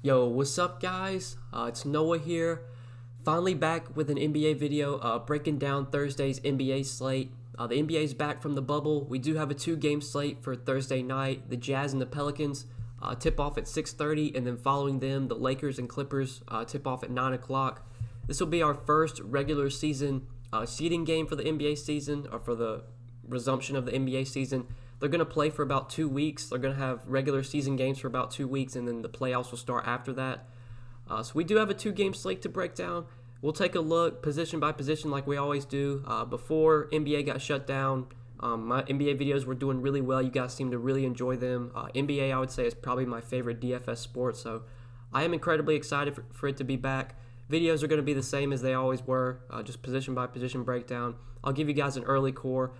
Yo, what's up, guys? It's Noah here. Finally back with an NBA video breaking down Thursday's NBA slate. The NBA is back from the bubble. We do have a two-game slate for Thursday night. The Jazz and the Pelicans tip off at 6:30, and then following them, the Lakers and Clippers tip off at 9 o'clock. This will be our first regular season seeding game for the NBA season, or for the resumption of the NBA season. They're going to play for about 2 weeks. They're going to have regular season games for about 2 weeks, and then the playoffs will start after that. So we do have a two-game slate to break down. We'll take a look position by position like we always do. Before NBA got shut down, my NBA videos were doing really well. You guys seem to really enjoy them. NBA, I would say, is probably my favorite DFS sport, so I am incredibly excited for it to be back. Videos are going to be the same as they always were, just position by position breakdown. I'll give you guys an early core,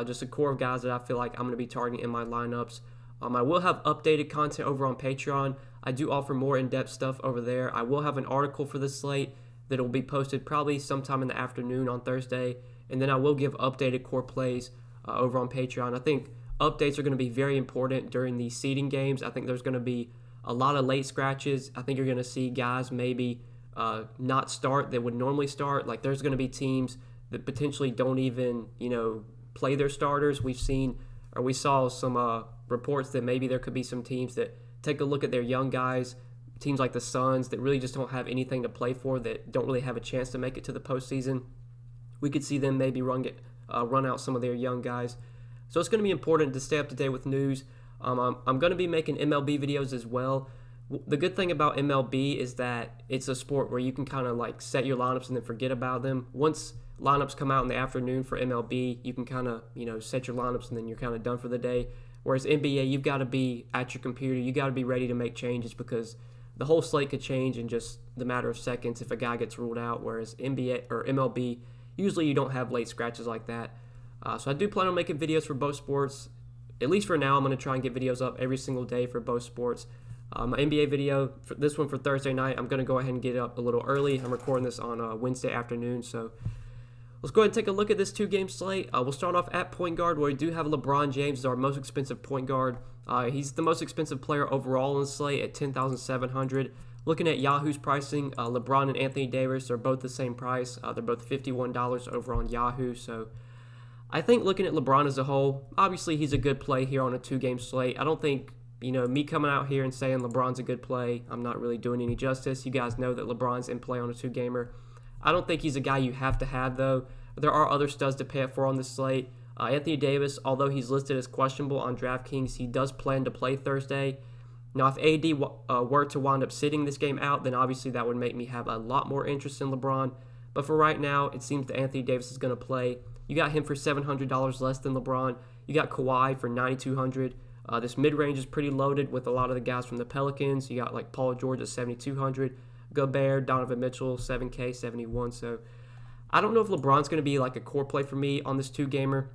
just a core of guys that I feel like I'm going to be targeting in my lineups. I will have updated content over on Patreon. I do offer more in-depth stuff over there. I will have an article for this slate that will be posted probably sometime in the afternoon on Thursday, and then I will give updated core plays over on Patreon. I think updates are going to be very important during the seeding games. I think there's going to be a lot of late scratches. I think you're going to see guys maybe not start that would normally start. Like, there's going to be teams that potentially don't even, play their starters. We saw some reports that maybe there could be some teams that take a look at their young guys, teams like the Suns that really just don't have anything to play for, that don't really have a chance to make it to the postseason. We could see them maybe run out some of their young guys. So it's going to be important to stay up to date with news. I'm going to be making MLB videos as well. The good thing about MLB is that it's a sport where you can kind of like set your lineups and then forget about them. Once lineups come out in the afternoon for MLB, you can kind of, set your lineups and then you're kind of done for the day. Whereas NBA, you've got to be at your computer. You got to be ready to make changes because the whole slate could change in just the matter of seconds if a guy gets ruled out. Whereas NBA or MLB, usually you don't have late scratches like that. So I do plan on making videos for both sports. At least for now, I'm going to try and get videos up every single day for both sports. My NBA video, for this one for Thursday night, I'm going to go ahead and get it up a little early. I'm recording this on Wednesday afternoon, so let's go ahead and take a look at this two-game slate. We'll start off at point guard, where we do have LeBron James as our most expensive point guard. He's the most expensive player overall in the slate at $10,700. Looking at Yahoo's pricing, LeBron and Anthony Davis are both the same price. They're both $51 over on Yahoo, so I think looking at LeBron as a whole, obviously he's a good play here on a two-game slate. I don't think me coming out here and saying LeBron's a good play, I'm not really doing any justice. You guys know that LeBron's in play on a two-gamer. I don't think he's a guy you have to have, though. There are other studs to pay up for on this slate. Anthony Davis, although he's listed as questionable on Draftkings, he does plan to play Thursday. Now, if AD were to wind up sitting this game out, then obviously that would make me have a lot more interest in LeBron. But for right now, it seems that Anthony Davis is going to play. You got him for $700 less than LeBron. You got Kawhi for $9,200. This mid-range is pretty loaded with a lot of the guys from the Pelicans. You got like Paul George at $7,200, Gobert, Donovan Mitchell, $7K, $71. So I don't know if LeBron's going to be like a core play for me on this two-gamer.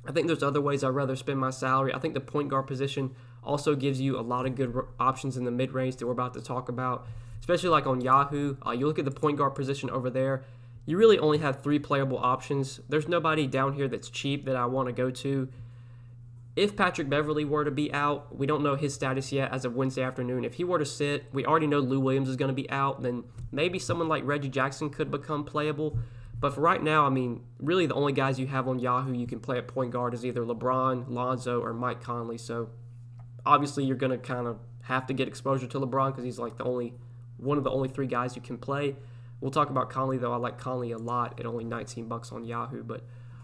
I think there's other ways I'd rather spend my salary. I think the point guard position also gives you a lot of good options in the mid-range that we're about to talk about, especially like on Yahoo. You look at the point guard position over there, you really only have 3 playable options. There's nobody down here that's cheap that I want to go to. If Patrick Beverley were to be out, we don't know his status yet as of Wednesday afternoon. If he were to sit, we already know Lou Williams is going to be out. Then maybe someone like Reggie Jackson could become playable. But for right now, really the only guys you have on Yahoo you can play at point guard is either LeBron, Lonzo, or Mike Conley. So obviously you're going to kind of have to get exposure to LeBron because he's like one of the only 3 guys you can play. We'll talk about Conley, though. I like Conley a lot at only $19 on Yahoo. But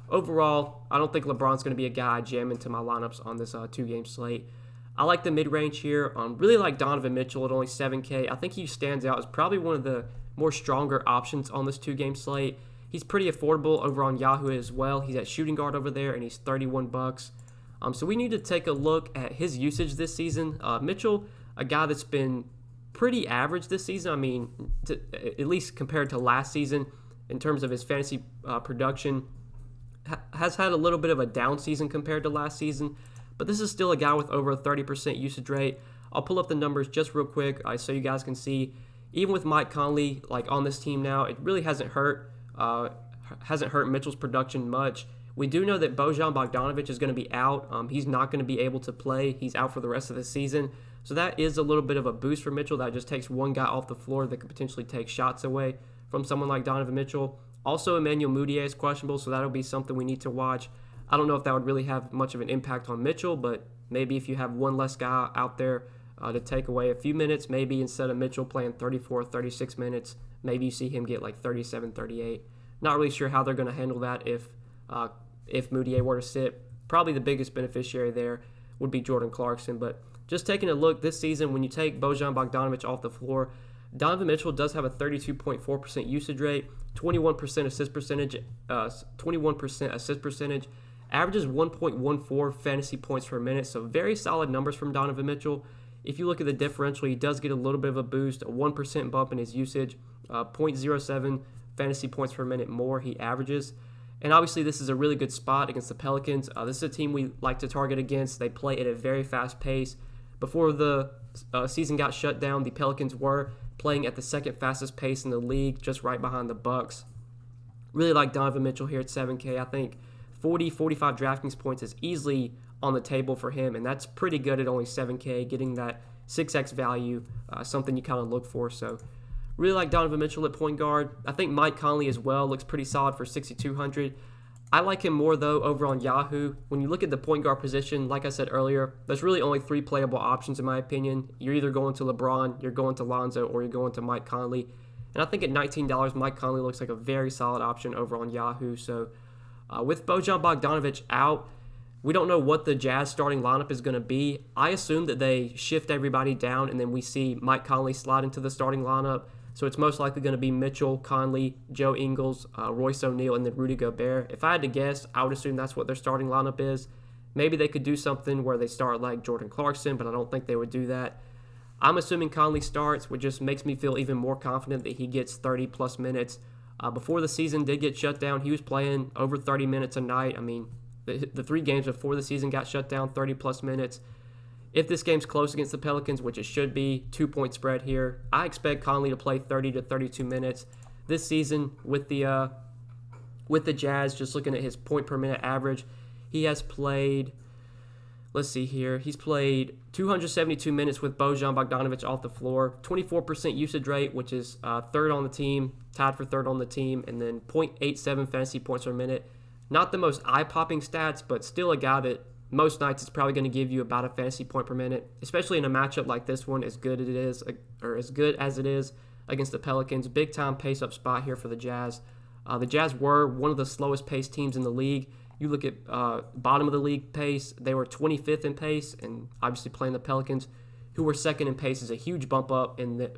overall, I don't think LeBron's going to be a guy I jam into my lineups on this two-game slate. I like the mid-range here. Really like Donovan Mitchell at only $7K. I think he stands out as probably one of the more stronger options on this two-game slate. He's pretty affordable over on Yahoo as well. He's at shooting guard over there, and he's $31. So we need to take a look at his usage this season. Mitchell, a guy that's been pretty average this season. At least compared to last season in terms of his fantasy production, has had a little bit of a down season compared to last season, but this is still a guy with over a 30% usage rate. I'll pull up the numbers just real quick so you guys can see. Even with Mike Conley on this team now, it really hasn't hurt Mitchell's production much. We do know that Bojan Bogdanovic is going to be out. He's not going to be able to play. He's out for the rest of the season. So that is a little bit of a boost for Mitchell. That just takes one guy off the floor that could potentially take shots away from someone like Donovan Mitchell. Also, Emmanuel Mudiay is questionable, so that'll be something we need to watch. I don't know if that would really have much of an impact on Mitchell, but maybe if you have one less guy out there to take away a few minutes, maybe instead of Mitchell playing 34, 36 minutes, maybe you see him get like 37, 38. Not really sure how they're going to handle that if Mudiay were to sit. Probably the biggest beneficiary there would be Jordan Clarkson. But just taking a look this season, when you take Bojan Bogdanovic off the floor, Donovan Mitchell does have a 32.4% usage rate, 21% assist percentage, averages 1.14 fantasy points per minute. So very solid numbers from Donovan Mitchell. If you look at the differential, he does get a little bit of a boost, a 1% bump in his usage, 0.07 fantasy points per minute more he averages. And obviously this is a really good spot against the Pelicans. This is a team we like to target against. They play at a very fast pace. Before the season got shut down, the Pelicans were playing at the second fastest pace in the league, just right behind the Bucks. Really like Donovan Mitchell here at 7K. I think 40, 45 DraftKings points is easily on the table for him, and that's pretty good at only 7K, getting that 6X value, something you kind of look for. So really like Donovan Mitchell at point guard. I think Mike Conley as well looks pretty solid for 6,200. I like him more, though, over on Yahoo. When you look at the point guard position, like I said earlier, there's really only 3 playable options in my opinion. You're either going to LeBron, you're going to Lonzo, or you're going to Mike Conley. And I think at $19, Mike Conley looks like a very solid option over on Yahoo. So with Bojan Bogdanovic out, we don't know what the Jazz starting lineup is going to be. I assume that they shift everybody down, and then we see Mike Conley slide into the starting lineup. So it's most likely going to be Mitchell, Conley, Joe Ingles, Royce O'Neal, and then Rudy Gobert. If I had to guess, I would assume that's what their starting lineup is. Maybe they could do something where they start like Jordan Clarkson, but I don't think they would do that. I'm assuming Conley starts, which just makes me feel even more confident that he gets 30-plus minutes. Before the season did get shut down, he was playing over 30 minutes a night. I mean, the 3 games before the season got shut down, 30-plus minutes. If this game's close against the Pelicans, which it should be, 2-point spread here, I expect Conley to play 30 to 32 minutes this season with the Jazz. Just looking at his point per minute average, he has played, let's see here, he's played 272 minutes with Bojan Bogdanovic off the floor, 24% usage rate, which is third on the team, tied for third on the team, and then 0.87 fantasy points per minute. Not the most eye-popping stats, but still a guy that most nights it's probably going to give you about a fantasy point per minute, especially in a matchup like this one, as good as it is against the Pelicans. Big time pace up spot here for the Jazz. The Jazz were one of the slowest paced teams in the league. You look at bottom of the league pace, they were 25th in pace, and obviously playing the Pelicans, who were second in pace, is a huge bump up in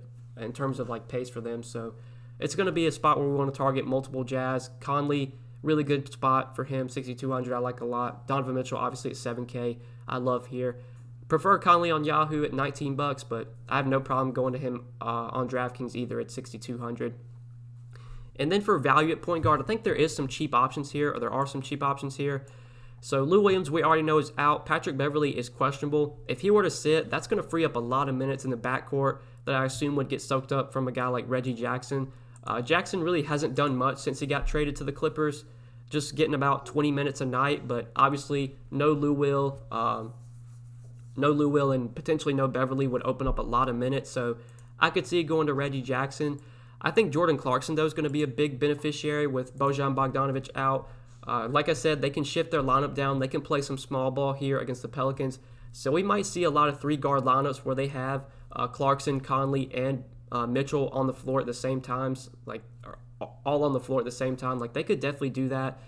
terms of like pace for them. So it's going to be a spot where we want to target multiple Jazz. Conley, really good spot for him, 6,200. I like a lot. Donovan Mitchell, obviously at 7K, I love here. Prefer Conley on Yahoo at $19, but I have no problem going to him on DraftKings either at 6,200. And then for value at point guard, I think there are some cheap options here. So Lou Williams, we already know, is out. Patrick Beverley is questionable. If he were to sit, that's going to free up a lot of minutes in the backcourt that I assume would get soaked up from a guy like Reggie Jackson. Jackson really hasn't done much since he got traded to the Clippers, just getting about 20 minutes a night, but obviously no Lou Will and potentially no Beverly would open up a lot of minutes, so I could see it going to Reggie Jackson. I think Jordan Clarkson, though, is going to be a big beneficiary with Bojan Bogdanovic out. Like I said, they can shift their lineup down. They can play some small ball here against the Pelicans, so we might see a lot of 3-guard lineups where they have Clarkson, Conley, and Mitchell on the floor at the same times, like all on the floor at the same time. Like they could definitely do that.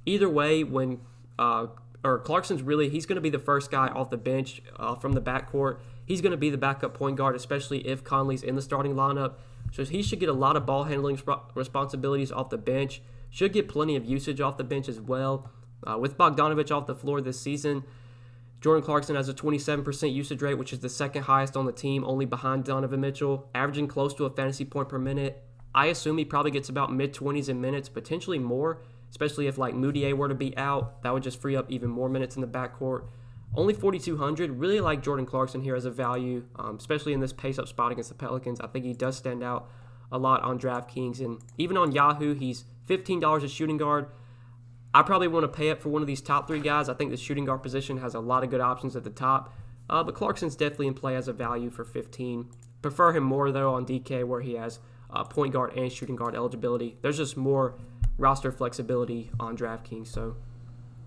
Either way, when Clarkson's he's going to be the first guy off the bench from the backcourt. He's going to be the backup point guard, especially if Conley's in the starting lineup. So he should get a lot of ball handling responsibilities off the bench. Should get plenty of usage off the bench as well. With Bogdanovic off the floor this season, Jordan Clarkson has a 27% usage rate, which is the second highest on the team, only behind Donovan Mitchell, averaging close to a fantasy point per minute. I assume he probably gets about mid-20s in minutes, potentially more, especially if like Mudiay were to be out. That would just free up even more minutes in the backcourt. Only 4,200. Really like Jordan Clarkson here as a value, especially in this pace-up spot against the Pelicans. I think he does stand out a lot on DraftKings. And even on Yahoo, he's $15 a shooting guard. I probably want to pay up for one of these top 3 guys. I think the shooting guard position has a lot of good options at the top. But Clarkson's definitely in play as a value for 15. Prefer him more, though, on DK where he has point guard and shooting guard eligibility. There's just more roster flexibility on DraftKings, so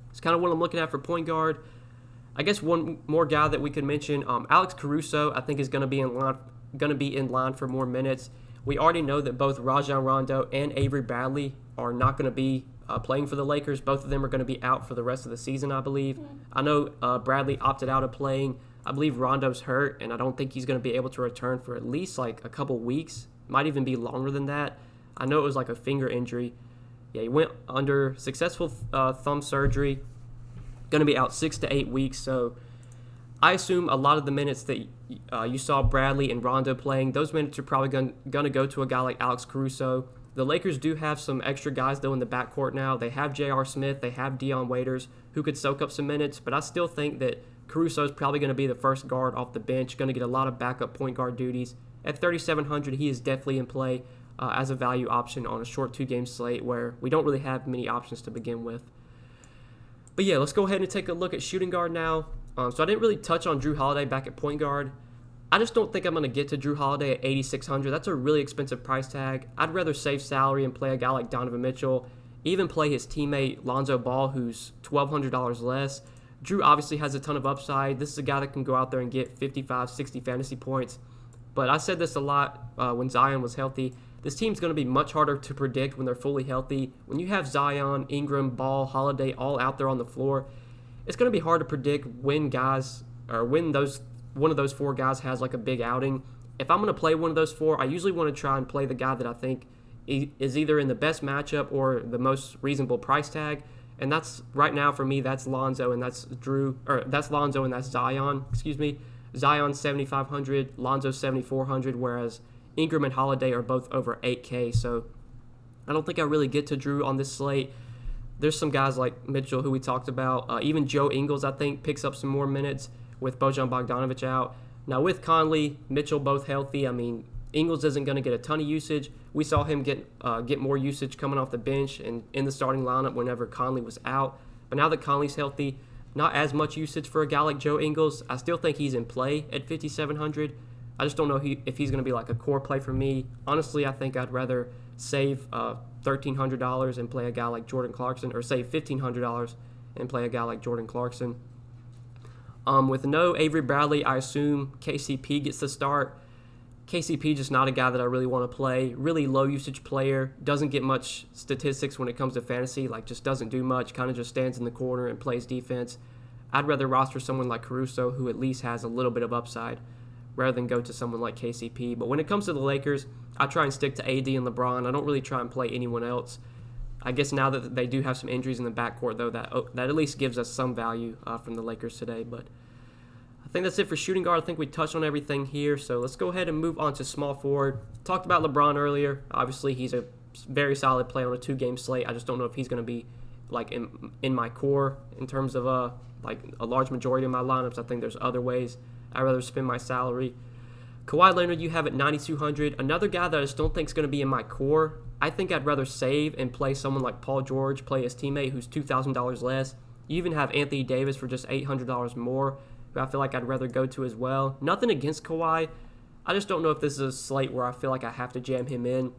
it's kind of what I'm looking at for point guard. I guess one more guy that we could mention, Alex Caruso, I think is going to be in line for more minutes. We already know that both Rajon Rondo and Avery Bradley are not going to be playing for the Lakers. Both of them are going to be out for the rest of the season, I believe. I know Bradley opted out of playing. I believe Rondo's hurt, and I don't think he's going to be able to return for at least like a couple weeks. Might even be longer than that. I know it was like a finger injury. Yeah, he went under successful thumb surgery. Going to be out 6 to 8 weeks, so I assume a lot of the minutes that you saw Bradley and Rondo playing, those minutes are probably going to go to a guy like Alex Caruso. The Lakers do have some extra guys, though, in the backcourt now. They have J.R. Smith. They have Dion Waiters, who could soak up some minutes, but I still think that Caruso is probably going to be the first guard off the bench, going to get a lot of backup point guard duties. At 3,700, he is definitely in play as a value option on a short 2-game slate where we don't really have many options to begin with. But yeah, let's go ahead and take a look at shooting guard now. So I didn't really touch on Drew Holiday back at point guard. I just don't think I'm going to get to Drew Holiday at 8,600. That's a really expensive price tag. I'd rather save salary and play a guy like Donovan Mitchell, even play his teammate Lonzo Ball, who's $1,200 less. Drew obviously has a ton of upside. This is a guy that can go out there and get 55, 60 fantasy points. But I said this a lot when Zion was healthy. This team's going to be much harder to predict when they're fully healthy. When you have Zion, Ingram, Ball, Holiday all out there on the floor, it's going to be hard to predict when one of those four guys has like a big outing. If I'm going to play one of those four, I usually want to try and play the guy that I think is either in the best matchup or the most reasonable price tag. And that's right now for me, that's Lonzo and that's Zion. Zion 7,500, Lonzo 7,400, whereas Ingram and Holiday are both over 8K. So I don't think I really get to Drew on this slate. There's some guys like Mitchell who we talked about. Even Joe Ingles, I think, picks up some more minutes with Bojan Bogdanovic out. Now with Conley, Mitchell both healthy. I mean, Ingles isn't going to get a ton of usage. We saw him get more usage coming off the bench and in the starting lineup whenever Conley was out. But now that Conley's healthy, not as much usage for a guy like Joe Ingles. I still think he's in play at 5,700. I just don't know if he's going to be like a core play for me. Honestly, I think I'd rather save $1,300 and play a guy like Jordan Clarkson, or save $1,500 and play a guy like Jordan Clarkson. With no Avery Bradley, I assume KCP gets the start. KCP just not a guy that I really want to play. Really low usage player. Doesn't get much statistics when it comes to fantasy. Like just doesn't do much. Kind of just stands in the corner and plays defense. I'd rather roster someone like Caruso who at least has a little bit of upside rather than go to someone like KCP. But when it comes to the Lakers, I try and stick to AD and LeBron. I don't really try and play anyone else. I guess now that they do have some injuries in the backcourt, though, that at least gives us some value from the Lakers today. But I think that's it for shooting guard. I think we touched on everything here. So let's go ahead and move on to small forward. Talked about LeBron earlier. Obviously, he's a very solid play on a 2-game slate. I just don't know if he's going to be like in my core in terms of like a large majority of my lineups. I think there's other ways I'd rather spend my salary. Kawhi Leonard, you have at 9,200. Another guy that I just don't think is going to be in my core. I think I'd rather save and play someone like Paul George, play his teammate who's $2,000 less. You even have Anthony Davis for just $800 more, who I feel like I'd rather go to as well. Nothing against Kawhi. I just don't know if this is a slate where I feel like I have to jam him in.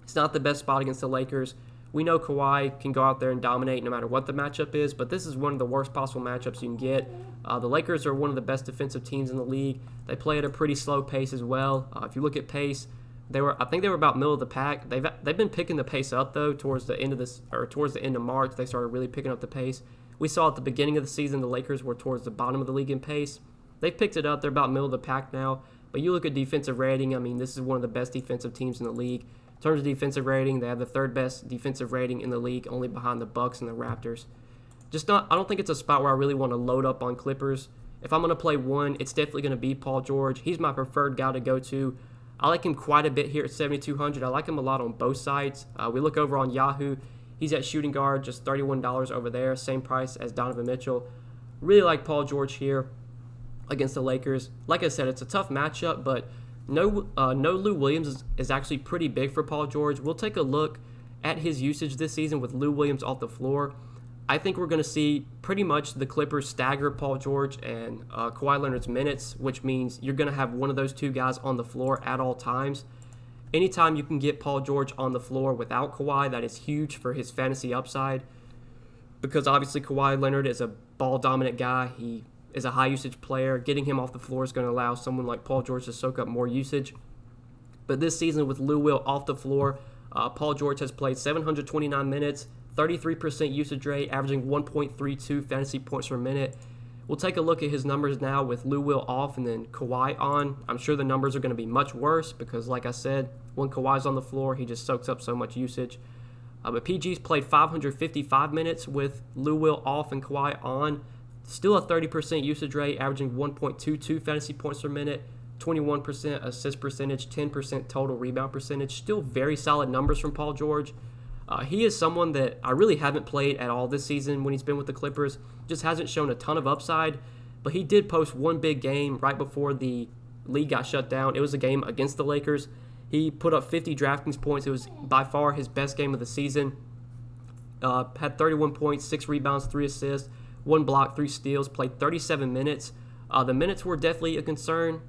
It's not the best spot against the Lakers. We know Kawhi can go out there and dominate no matter what the matchup is, but this is one of the worst possible matchups you can get. The Lakers are one of the best defensive teams in the league. They play at a pretty slow pace as well. If you look at pace, I think they were about middle of the pack. They've been picking the pace up though towards the end of March. They started really picking up the pace. We saw at the beginning of the season the Lakers were towards the bottom of the league in pace. They've picked it up. They're about middle of the pack now. But you look at defensive rating. I mean, this is one of the best defensive teams in the league. In terms of defensive rating, they have the third best defensive rating in the league, only behind the Bucks and the Raptors. I don't think it's a spot where I really want to load up on Clippers. If I'm going to play one, it's definitely going to be Paul George. He's my preferred guy to go to. I like him quite a bit here at 7,200. I like him a lot on both sides. We look over on Yahoo. He's at shooting guard, just $31 over there, same price as Donovan Mitchell. Really like Paul George here against the Lakers. Like I said, it's a tough matchup, but no Lou Williams is actually pretty big for Paul George. We'll take a look at his usage this season with Lou Williams off the floor. I think we're going to see pretty much the Clippers stagger Paul George and Kawhi Leonard's minutes, which means you're going to have one of those two guys on the floor at all times. Anytime you can get Paul George on the floor without Kawhi, that is huge for his fantasy upside, because obviously Kawhi Leonard is a ball-dominant guy. He is a high-usage player. Getting him off the floor is going to allow someone like Paul George to soak up more usage. But this season with Lou Will off the floor, Paul George has played 729 minutes, 33% usage rate, averaging 1.32 fantasy points per minute. We'll take a look at his numbers now with Lou Will off and then Kawhi on. I'm sure the numbers are going to be much worse because, like I said, when Kawhi's on the floor, he just soaks up so much usage. But PG's played 555 minutes with Lou Will off and Kawhi on. Still a 30% usage rate, averaging 1.22 fantasy points per minute, 21% assist percentage, 10% total rebound percentage. Still very solid numbers from Paul George. He is someone that I really haven't played at all this season when he's been with the Clippers. Just hasn't shown a ton of upside, but he did post one big game right before the league got shut down. It was a game against the Lakers. He put up 50 Draftkings points. It was by far his best game of the season. Had 31 points, 6 rebounds, 3 assists, 1 block, 3 steals, played 37 minutes. The minutes were definitely a concern.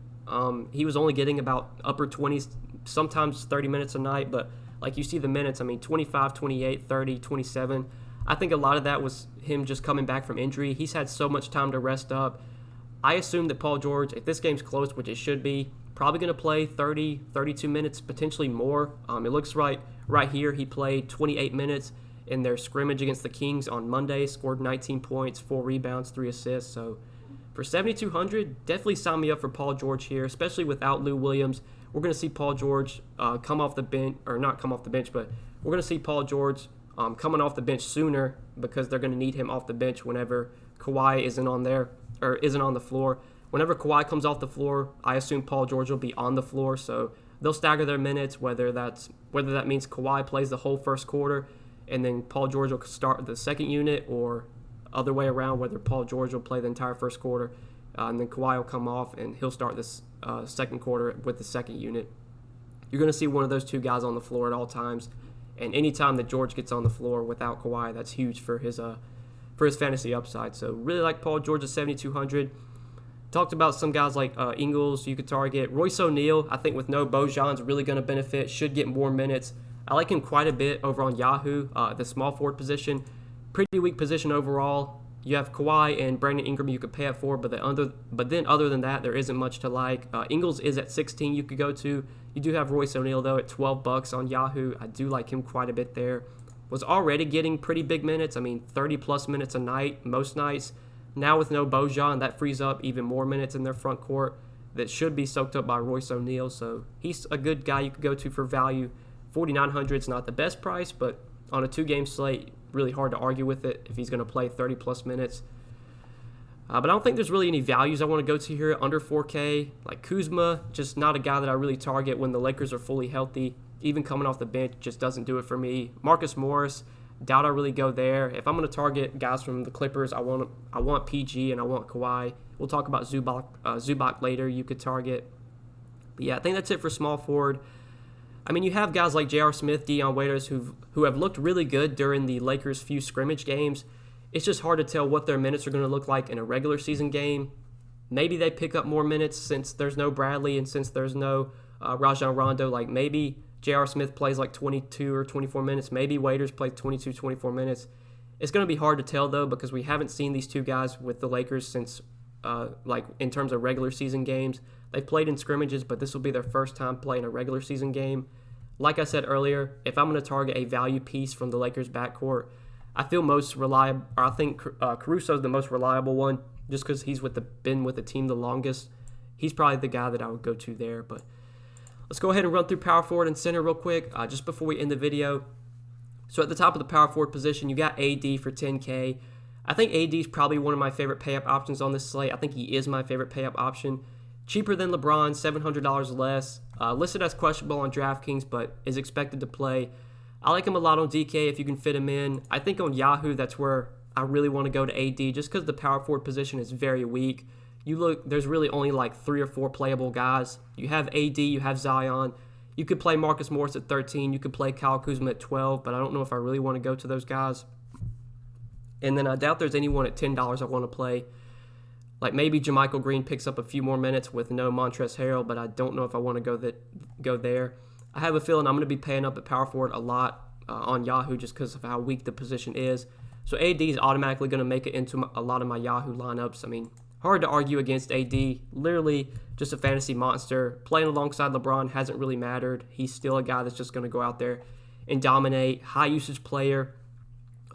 He was only getting about upper 20s, sometimes 30 minutes a night, but like you see the minutes, 25, 28, 30, 27. I think a lot of that was him just coming back from injury. He's had so much time to rest up. I assume that Paul George, if this game's close, which it should be, probably going to play 30, 32 minutes, potentially more. It looks right here. He played 28 minutes in their scrimmage against the Kings on Monday, scored 19 points, 4 rebounds, 3 assists. So for 7,200, definitely sign me up for Paul George here, especially without Lou Williams. We're going to see Paul George come off the bench, or not come off the bench, but we're going to see Paul George coming off the bench sooner because they're going to need him off the bench whenever Kawhi isn't on the floor. Whenever Kawhi comes off the floor, I assume Paul George will be on the floor, so they'll stagger their minutes, whether that means Kawhi plays the whole first quarter and then Paul George will start the second unit, or other way around, whether Paul George will play the entire first quarter and then Kawhi will come off and he'll start this second quarter with the second unit. You're going to see one of those two guys on the floor at all times, and anytime that George gets on the floor without Kawhi, that's huge for his fantasy upside. So really like Paul George at 7,200. Talked about some guys like Ingles you could target. Royce O'Neal, I think with no Bojan's really going to benefit, should get more minutes. I like him quite a bit over on Yahoo, the small forward position. Pretty weak position overall. You have Kawhi and Brandon Ingram you could pay up for, but then other than that, there isn't much to like. Ingles is at 16 you could go to. You do have Royce O'Neal, though, at $12 on Yahoo. I do like him quite a bit there. Was already getting pretty big minutes. 30-plus minutes a night, most nights. Now with no Bojan, that frees up even more minutes in their front court that should be soaked up by Royce O'Neal. So he's a good guy you could go to for value. 4,900 is not the best price, but on a 2-game slate, really hard to argue with it if he's going to play 30-plus minutes. But I don't think there's really any values I want to go to here under 4K. Like Kuzma, just not a guy that I really target when the Lakers are fully healthy. Even coming off the bench just doesn't do it for me. Marcus Morris, doubt I really go there. If I'm going to target guys from the Clippers, I want PG and I want Kawhi. We'll talk about Zubac later. You could target. But yeah, I think that's it for small forward. You have guys like J.R. Smith, Dion Waiters, who have looked really good during the Lakers' few scrimmage games. It's just hard to tell what their minutes are going to look like in a regular season game. Maybe they pick up more minutes since there's no Bradley and since there's no Rajon Rondo. Like maybe J.R. Smith plays like 22 or 24 minutes. Maybe Waiters plays 22, 24 minutes. It's going to be hard to tell, though, because we haven't seen these two guys with the Lakers since, in terms of regular season games. They've played in scrimmages, but this will be their first time playing a regular season game. Like I said earlier, if I'm going to target a value piece from the Lakers' backcourt, I feel most reliable. I think Caruso's the most reliable one, just because he's been with the team the longest. He's probably the guy that I would go to there. But let's go ahead and run through power forward and center real quick, just before we end the video. So at the top of the power forward position, you got AD for 10K. I think AD is probably one of my favorite pay-up options on this slate. I think he is my favorite pay-up option. Cheaper than LeBron, $700 less. Listed as questionable on Draftkings, but is expected to play. I like him a lot on DK if you can fit him in. I think on Yahoo, that's where I really want to go to AD, just because the power forward position is very weak. There's really only like 3 or 4 playable guys. You have AD, you have Zion. You could play Marcus Morris at 13. You could play Kyle Kuzma at 12, but I don't know if I really want to go to those guys. And then I doubt there's anyone at $10 I want to play. Like maybe JaMychal Green picks up a few more minutes with no Montrezl Harrell, but I don't know if I want to go there. I have a feeling I'm going to be paying up at power forward a lot on Yahoo just because of how weak the position is. So AD is automatically going to make it into a lot of my Yahoo lineups. I mean, hard to argue against AD. Literally just a fantasy monster. Playing alongside LeBron hasn't really mattered. He's still a guy that's just going to go out there and dominate. High usage player.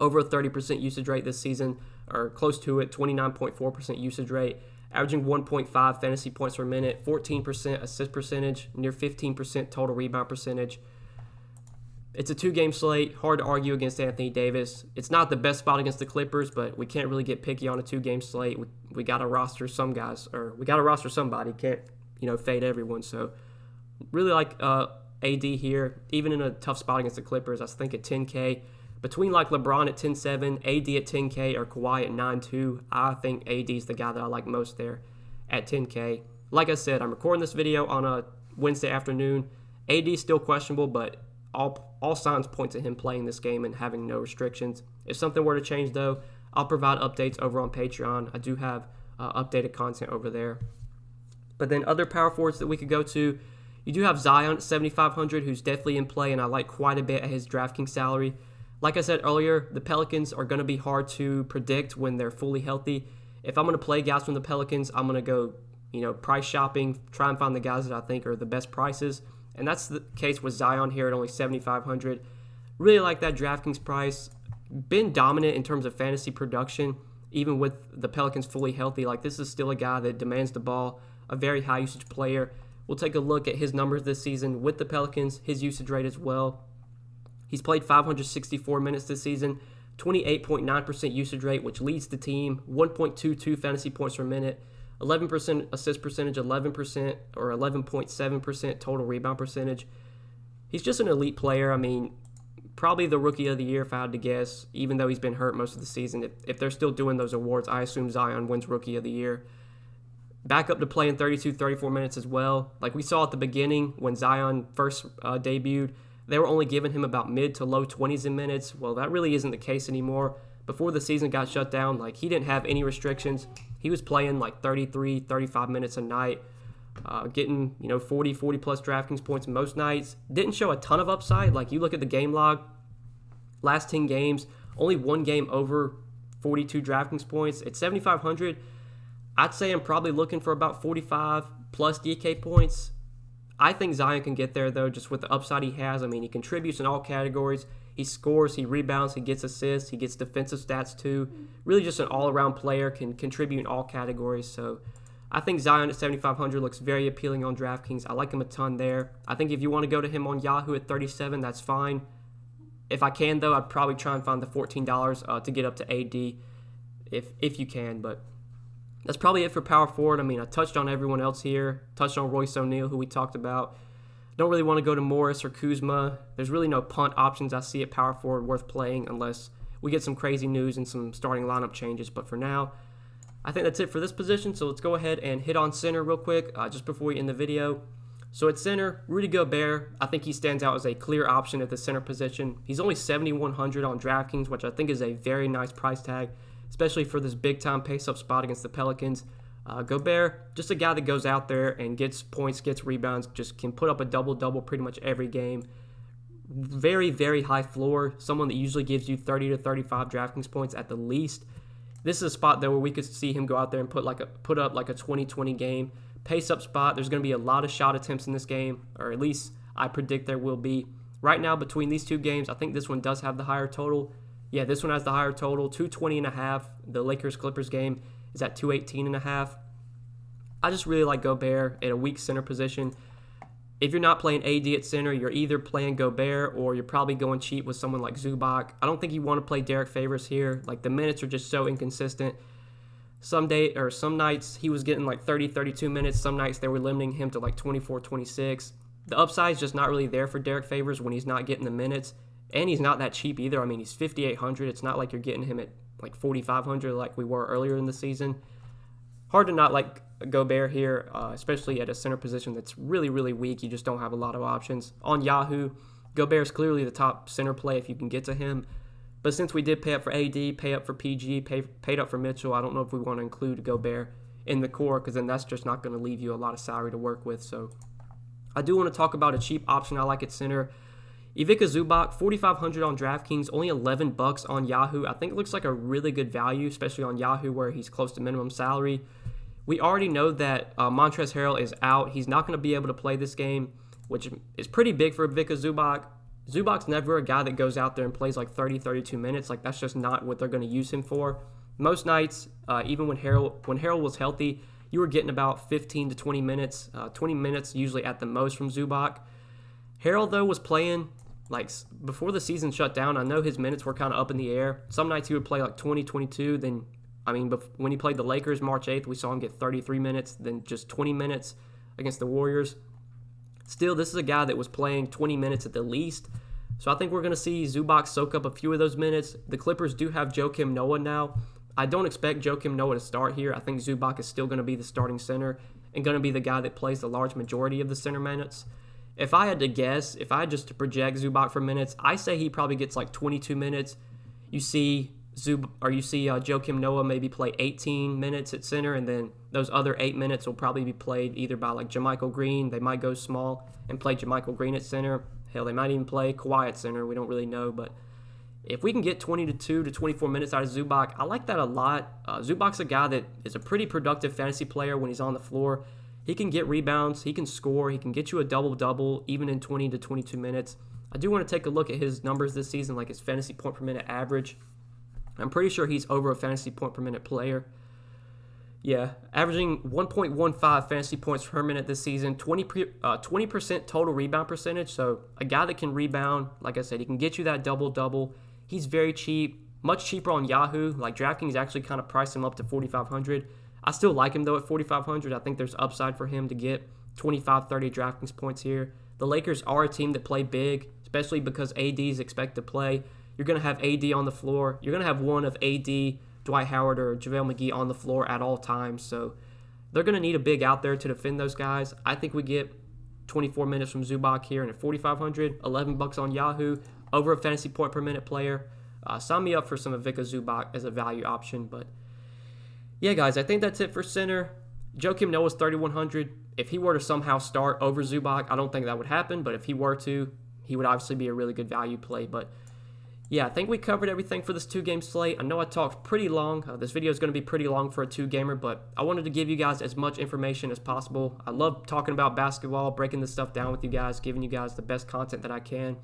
Over a 30% usage rate this season, or close to it, 29.4% usage rate, averaging 1.5 fantasy points per minute, 14% assist percentage, near 15% total rebound percentage. It's a 2-game slate. Hard to argue against Anthony Davis. It's not the best spot against the Clippers, but we can't really get picky on a 2-game slate. We got to roster some guys, or we got to roster somebody. Can't, fade everyone. So really like AD here, even in a tough spot against the Clippers. I think at 10K. Between like LeBron at 10.7, AD at 10K, or Kawhi at 9.2, I think AD is the guy that I like most there at 10K. Like I said, I'm recording this video on a Wednesday afternoon. AD is still questionable, but all signs point to him playing this game and having no restrictions. If something were to change, though, I'll provide updates over on Patreon. I do have updated content over there. But then other power forwards that we could go to, you do have Zion at 7,500, who's definitely in play, and I like quite a bit at his DraftKings salary. Like I said earlier, the Pelicans are going to be hard to predict when they're fully healthy. If I'm going to play guys from the Pelicans, I'm going to go, price shopping, try and find the guys that I think are the best prices. And that's the case with Zion here at only 7,500. Really like that DraftKings price. Been dominant in terms of fantasy production, even with the Pelicans fully healthy. Like, this is still a guy that demands the ball, a very high usage player. We'll take a look at his numbers this season with the Pelicans, his usage rate as well. He's played 564 minutes this season, 28.9% usage rate, which leads the team, 1.22 fantasy points per minute, 11% assist percentage, 11% or 11.7% total rebound percentage. He's just an elite player. I mean, probably the rookie of the year if I had to guess, even though he's been hurt most of the season. If they're still doing those awards, I assume Zion wins rookie of the year. Back up to playing 32, 34 minutes as well. Like we saw at the beginning when Zion first debuted, they were only giving him about mid to low 20s in minutes. Well, that really isn't the case anymore. Before the season got shut down, like he didn't have any restrictions. He was playing like 33, 35 minutes a night, getting 40 plus DraftKings points most nights. Didn't show a ton of upside. Like you look at the game log, last 10 games, only one game over 42 DraftKings points. At 7,500, I'd say I'm probably looking for about 45 plus DK points. I think Zion can get there, though, just with the upside he has. I mean, he contributes in all categories. He scores, he rebounds, he gets assists, he gets defensive stats, too. Really just an all-around player, can contribute in all categories. So I think Zion at 7,500 looks very appealing on DraftKings. I like him a ton there. I think if you want to go to him on Yahoo at 37, that's fine. If I can, though, I'd probably try and find the $14 to get up to AD if you can, but that's probably it for power forward. I mean, I touched on everyone else here. Touched on Royce O'Neal, who we talked about. Don't really want to go to Morris or Kuzma. There's really no punt options I see at power forward worth playing unless we get some crazy news and some starting lineup changes. But for now, I think that's it for this position. So let's go ahead and hit on center real quick just before we end the video. So at center, Rudy Gobert, I think he stands out as a clear option at the center position. He's only 7,100 on DraftKings, which I think is a very nice price tag, especially for this big-time pace-up spot against the Pelicans. Gobert, just a guy that goes out there and gets points, gets rebounds, just can put up a double-double pretty much every game. Very, very high floor, someone that usually gives you 30 to 35 DraftKings points at the least. This is a spot, though, where we could see him go out there and put up like a 20-20 game. Pace-up spot, there's going to be a lot of shot attempts in this game, or at least I predict there will be. Right now, between these two games, I think this one does have the higher total. Yeah, this one has the higher total, 220.5. The Lakers-Clippers game is at 218.5. I just really like Gobert at a weak center position. If you're not playing AD at center, you're either playing Gobert or you're probably going cheap with someone like Zubac. I don't think you want to play Derek Favors here. Like, the minutes are just so inconsistent. Some nights he was getting like 30, 32 minutes. Some nights they were limiting him to like 24, 26. The upside is just not really there for Derek Favors when he's not getting the minutes. And he's not that cheap either. I mean, he's 5,800. It's not like you're getting him at like 4,500 like we were earlier in the season. Hard to not like Gobert here, especially at a center position that's really, really weak. You just don't have a lot of options. On Yahoo, Gobert is clearly the top center play if you can get to him. But since we did pay up for AD, pay up for PG, paid up for Mitchell, I don't know if we want to include Gobert in the core, because then that's just not going to leave you a lot of salary to work with. So I do want to talk about a cheap option I like at center. Ivica Zubac, $4,500 on DraftKings, only $11 on Yahoo. I think it looks like a really good value, especially on Yahoo where he's close to minimum salary. We already know that Montrezl Harrell is out. He's not going to be able to play this game, which is pretty big for Ivica Zubac. Zubac's never a guy that goes out there and plays like 30, 32 minutes. Like, that's just not what they're going to use him for. Most nights, even when Harrell was healthy, you were getting about 15 to 20 minutes, 20 minutes usually at the most from Zubac. Harrell, though, was playing, like, before the season shut down. I know his minutes were kind of up in the air. Some nights he would play like 20, 22. Then, when he played the Lakers March 8th, we saw him get 33 minutes, then just 20 minutes against the Warriors. Still, this is a guy that was playing 20 minutes at the least. So I think we're going to see Zubac soak up a few of those minutes. The Clippers do have Joakim Noah now. I don't expect Joakim Noah to start here. I think Zubac is still going to be the starting center and going to be the guy that plays the large majority of the center minutes. If I had to guess, if I had just to project Zubac for minutes, I say he probably gets like 22 minutes. You see Joakim Noah maybe play 18 minutes at center, and then those other 8 minutes will probably be played either by like JaMychal Green. They might go small and play JaMychal Green at center. Hell, they might even play Kawhi at center. We don't really know, but if we can get 22 to 24 minutes out of Zubac, I like that a lot. Zubac's a guy that is a pretty productive fantasy player when he's on the floor. He can get rebounds, he can score, he can get you a double-double even in 20 to 22 minutes. I do want to take a look at his numbers this season, like his fantasy point per minute average. I'm pretty sure he's over a fantasy point per minute player. Yeah, averaging 1.15 fantasy points per minute this season, 20% total rebound percentage. So a guy that can rebound, like I said, he can get you that double-double. He's very cheap, much cheaper on Yahoo. Like, DraftKings actually kind of priced him up to $4,500. I still like him, though, at $4,500. I think there's upside for him to get 25, 30 DraftKings points here. The Lakers are a team that play big, especially because AD is expected to play. You're going to have AD on the floor. You're going to have one of AD, Dwight Howard, or JaVale McGee on the floor at all times. So they're going to need a big out there to defend those guys. I think we get 24 minutes from Zubac here, and at $4,500, $11 on Yahoo, over a fantasy point per minute player. Sign me up for some Ivica Zubac as a value option. But yeah, guys, I think that's it for center. Joakim Noah's $3,100. If he were to somehow start over Zubac, I don't think that would happen. But if he were to, he would obviously be a really good value play. But yeah, I think we covered everything for this 2-game slate. I know I talked pretty long. This video is going to be pretty long for a 2-gamer, but I wanted to give you guys as much information as possible. I love talking about basketball, breaking this stuff down with you guys, giving you guys the best content that I can.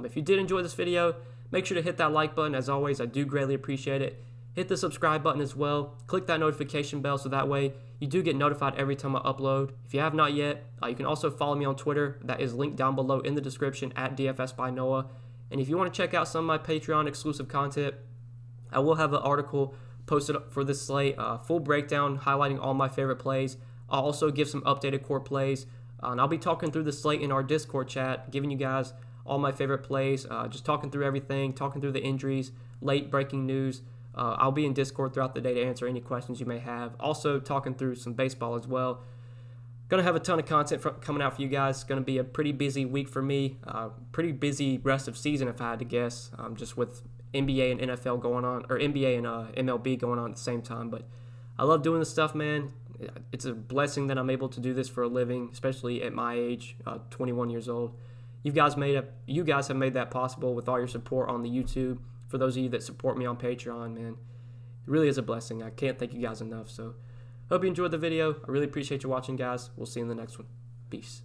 If you did enjoy this video, make sure to hit that like button. As always, I do greatly appreciate it. Hit the subscribe button as well. Click that notification bell so that way you do get notified every time I upload. If you have not yet, you can also follow me on Twitter. That is linked down below in the description at DFS by Noah. And if you want to check out some of my Patreon exclusive content, I will have an article posted up for this slate, full breakdown highlighting all my favorite plays. I'll also give some updated core plays, and I'll be talking through the slate in our Discord chat, giving you guys all my favorite plays, just talking through everything, talking through the injuries, late breaking news. I'll be in Discord throughout the day to answer any questions you may have. Also talking through some baseball as well. Going to have a ton of content coming out for you guys. It's going to be a pretty busy week for me. Pretty busy rest of season if I had to guess, just with NBA and NFL going on, or NBA and MLB going on at the same time. But I love doing this stuff, man. It's a blessing that I'm able to do this for a living, especially at my age, 21 years old. You guys have made that possible with all your support on the YouTube. For those of you that support me on Patreon, man, it really is a blessing. I can't thank you guys enough. So hope you enjoyed the video. I really appreciate you watching, guys. We'll see you in the next one. Peace.